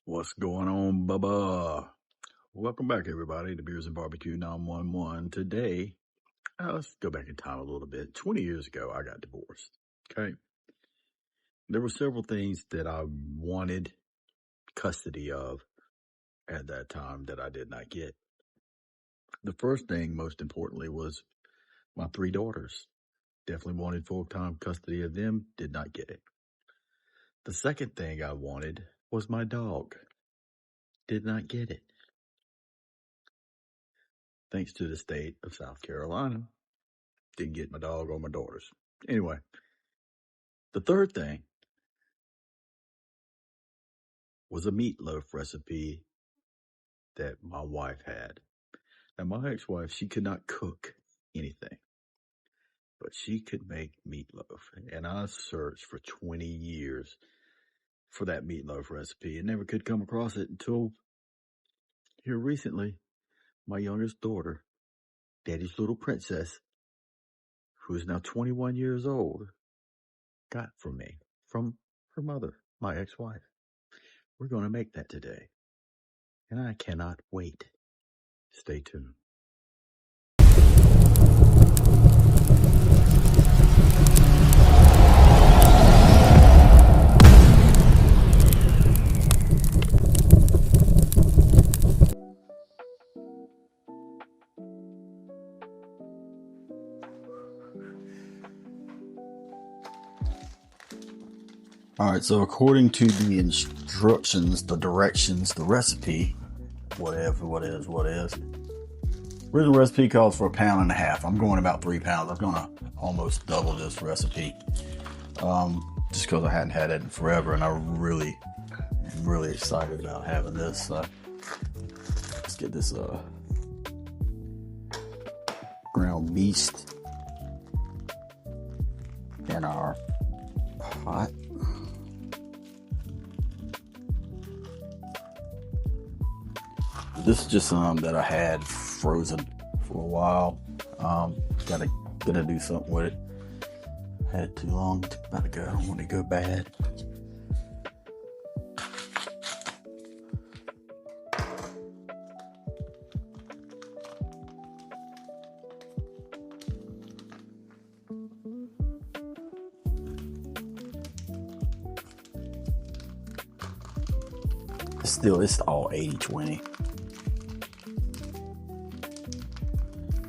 What's going on, Bubba? Welcome back, everybody, to Beers and Barbecue 911. Today, let's go back in time a little bit. 20 years ago, I got divorced. Okay. There were several things that I wanted custody of at that time that I did not get. The first thing, most importantly, was my 3 daughters. Definitely wanted full-time custody of them, did not get it. The second thing I wanted was my dog. Did not get it. Thanks to the state of South Carolina, didn't get my dog or my daughters. Anyway, the third thing was a meatloaf recipe that my wife had. Now, my ex-wife, she could not cook anything, but she could make meatloaf. And I searched for 20 years for that meatloaf recipe and never could come across it until here recently, my youngest daughter, Daddy's little princess, who is now 21 years old, got from me, from her mother, my ex-wife. We're going to make that today, and I cannot wait. Stay tuned. All right, so according to the instructions, the directions, the recipe, whatever, what is. Original recipe calls for 1.5 pounds. I'm going about 3 pounds. I'm gonna almost double this recipe, just because I hadn't had it in forever, and I am really excited about having this. Let's get this ground beast in our pot. This is just some that I had frozen for a while. Gotta do something with it. Had it too long, it's about to go. I don't want it to go bad. It's all 80-20.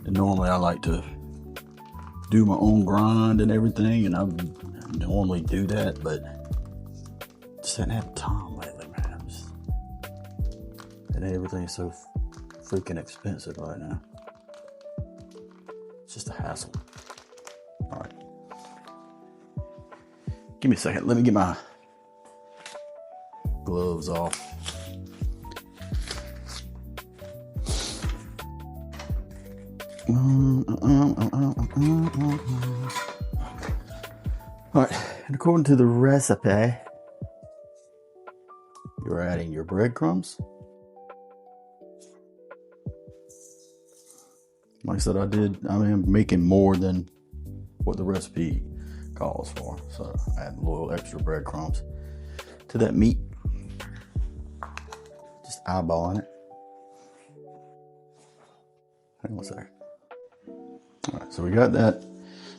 And normally I like to do my own grind and everything, and I normally do that, but just didn't have time lately, man. And everything's so freaking expensive right now. It's just a hassle. All right. Give me a second. Let me get my gloves off. Alright, and according to the recipe, you're adding your breadcrumbs. Like I said, I'm making more than what the recipe calls for. So I add a little extra breadcrumbs to that meat. Just eyeballing it. Hang on a second. Alright, so we got that.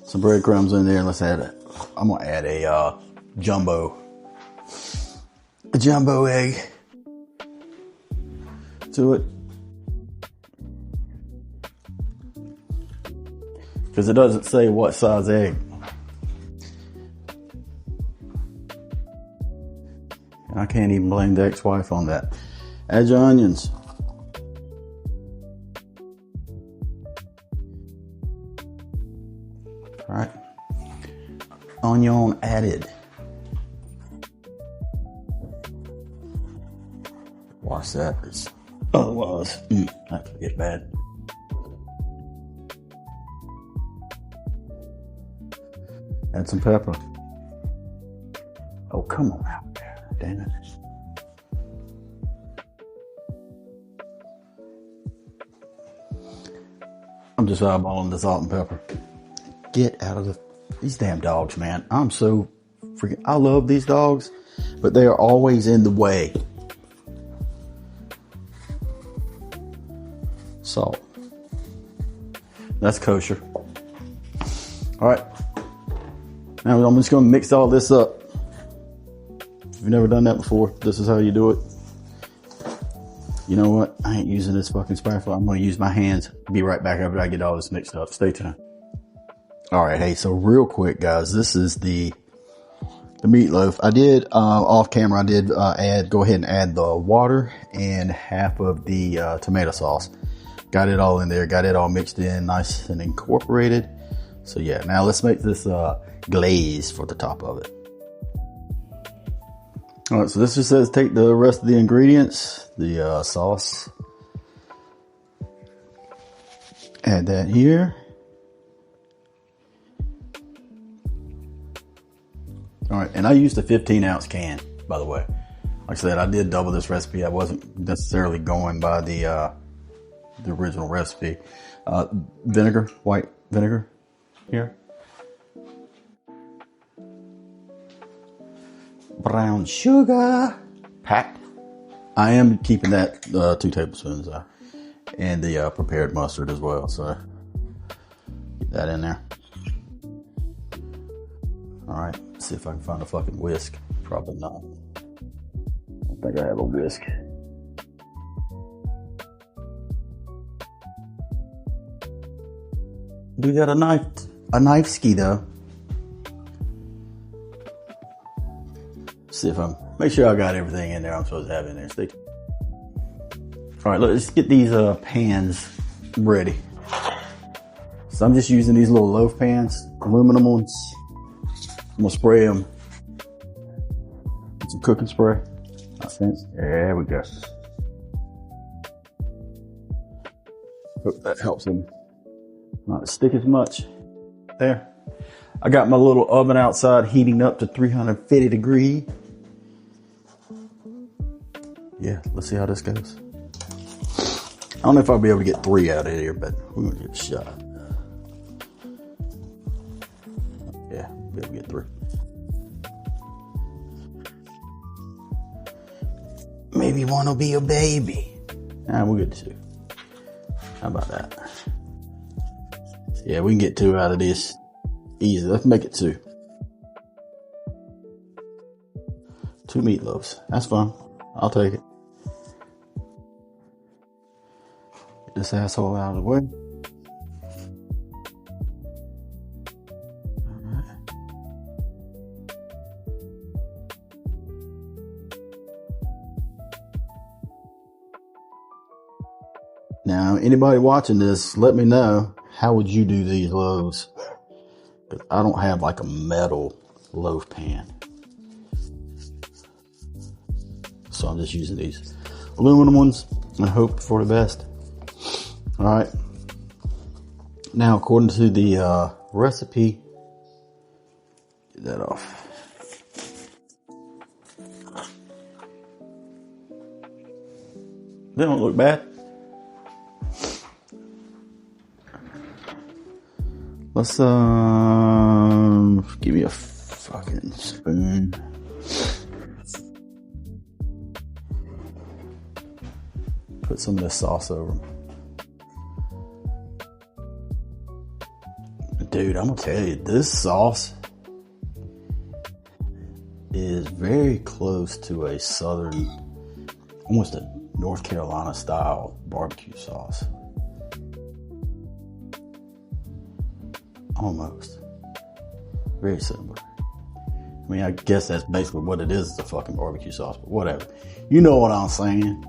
Some breadcrumbs in there, and let's add it. I'm gonna add a jumbo egg to it, because it doesn't say what size egg. And I can't even blame the ex-wife on that. Add your onions. All right, onion added. Wash that, otherwise that could get bad. Add some pepper. Oh, come on out there, damn it. I'm just eyeballing the salt and pepper. Get out of these damn dogs, man. I'm so freaking, I love these dogs, but they are always in the way. salt. That's kosher. All right. Now I'm just going to mix all this up. If you've never done that before, this is how you do it. You know what? I ain't using this fucking spatula. I'm going to use my hands. Be right back after I get all this mixed up. Stay tuned. All right. Hey, so real quick, guys, this is the meatloaf. I did, off camera, I did, go ahead and add the water and half of the, tomato sauce. Got it all in there. Got it all mixed in, nice and incorporated. So yeah, now let's make this, glaze for the top of it. All right. So this just says take the rest of the ingredients, the, sauce. Add that here. All right, and I used a 15-ounce can, by the way. Like I said, I did double this recipe. I wasn't necessarily going by the original recipe. Vinegar, white vinegar here. Brown sugar, packed. I am keeping that 2 tablespoons, and the prepared mustard as well. So get that in there. All right. See if I can find a fucking whisk. Probably not. I don't think I have a whisk. We got a knife ski though. See if make sure I got everything in there I'm supposed to have in there. Stay tuned. All right, let's get these pans ready. So I'm just using these little loaf pans, aluminum ones. I'm gonna spray them with some cooking spray. There we go. Hope that helps them not stick as much. There. I got my little oven outside heating up to 350 degrees. Yeah, let's see how this goes. I don't know if I'll be able to get 3 out of here, but we're gonna give it a shot. Yeah, we'll be able to get 3. Maybe one will be a baby. Nah, we'll get 2. How about that? Yeah, we can get 2 out of this easy. Let's make it 2. 2 meatloaves. That's fine. I'll take it. Get this asshole out of the way. Now, anybody watching this, let me know, how would you do these loaves? Because I don't have like a metal loaf pan. So I'm just using these aluminum ones and hope for the best. All right. Now, according to the recipe, get that off. They don't look bad. Let's, give me a fucking spoon. Put some of this sauce over them. Dude, I'm gonna tell you, this sauce is very close to a southern, almost a North Carolina style barbecue sauce. Almost. Very similar. I mean, I guess that's basically what it is. It's a fucking barbecue sauce, but whatever. You know what I'm saying.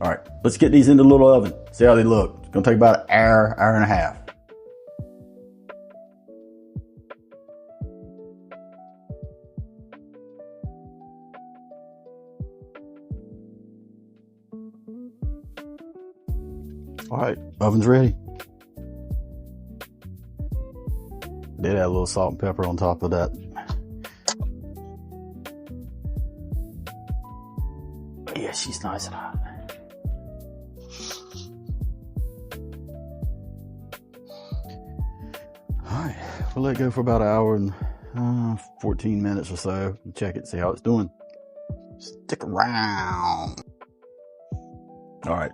All right, let's get these in the little oven. See how they look. It's gonna take about an hour, hour and a half. All right, oven's ready. Did add a little salt and pepper on top of that. But yeah, she's nice and hot. Alright, we'll let it go for about an hour and 14 minutes or so. Check it, see how it's doing. Stick around. Alright,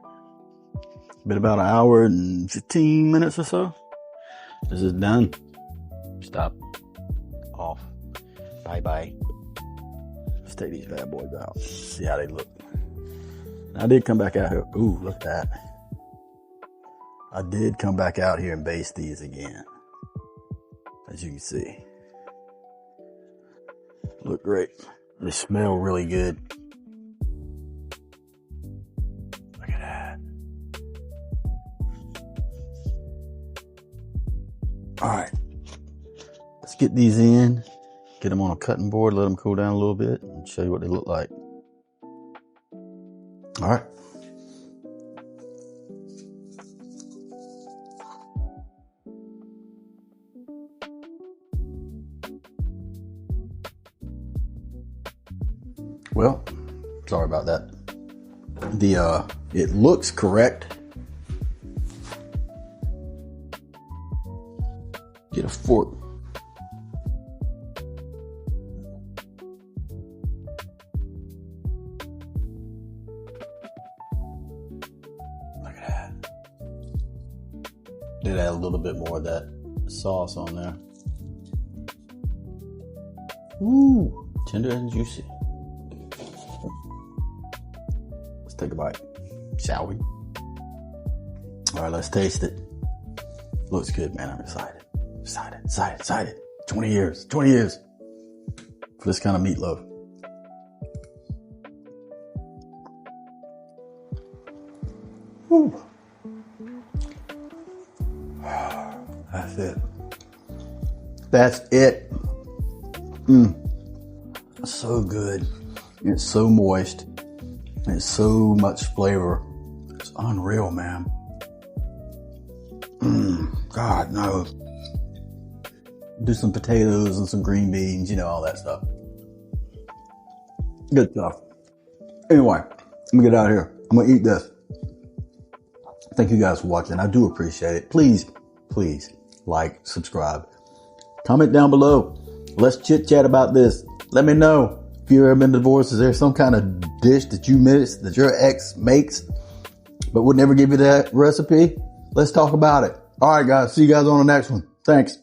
Been about an hour and 15 minutes or so. This is done. Stop. Off. Bye-bye. Let's take these bad boys out. See how they look. I did come back out here. Ooh, look at that. I did come back out here and baste these again. As you can see. Look great. They smell really good. Look at that. All right. Let's get these in. Get them on a cutting board. Let them cool down a little bit. And show you what they look like. All right. Well, sorry about that. It looks correct. Get a fork. Look at that. Did add a little bit more of that sauce on there. Ooh, tender and juicy. Let's take a bite, shall we? All right, let's taste it. Looks good, man. I'm excited. Excited. 20 years for this kind of meatloaf. Whew. That's it. So good. It's so moist. It's so much flavor. It's unreal, man. God knows. Do some potatoes and some green beans, all that stuff. Good stuff. Anyway, I'm gonna get out of here. I'm gonna eat this. Thank you guys for watching. I do appreciate it. Please like, subscribe, comment down below. Let's chit chat about this. Let me know if you've ever been divorced. Is there some kind of dish that you miss that your ex makes but would never give you that recipe? Let's talk about it. All right, guys. See you guys on the next one. Thanks.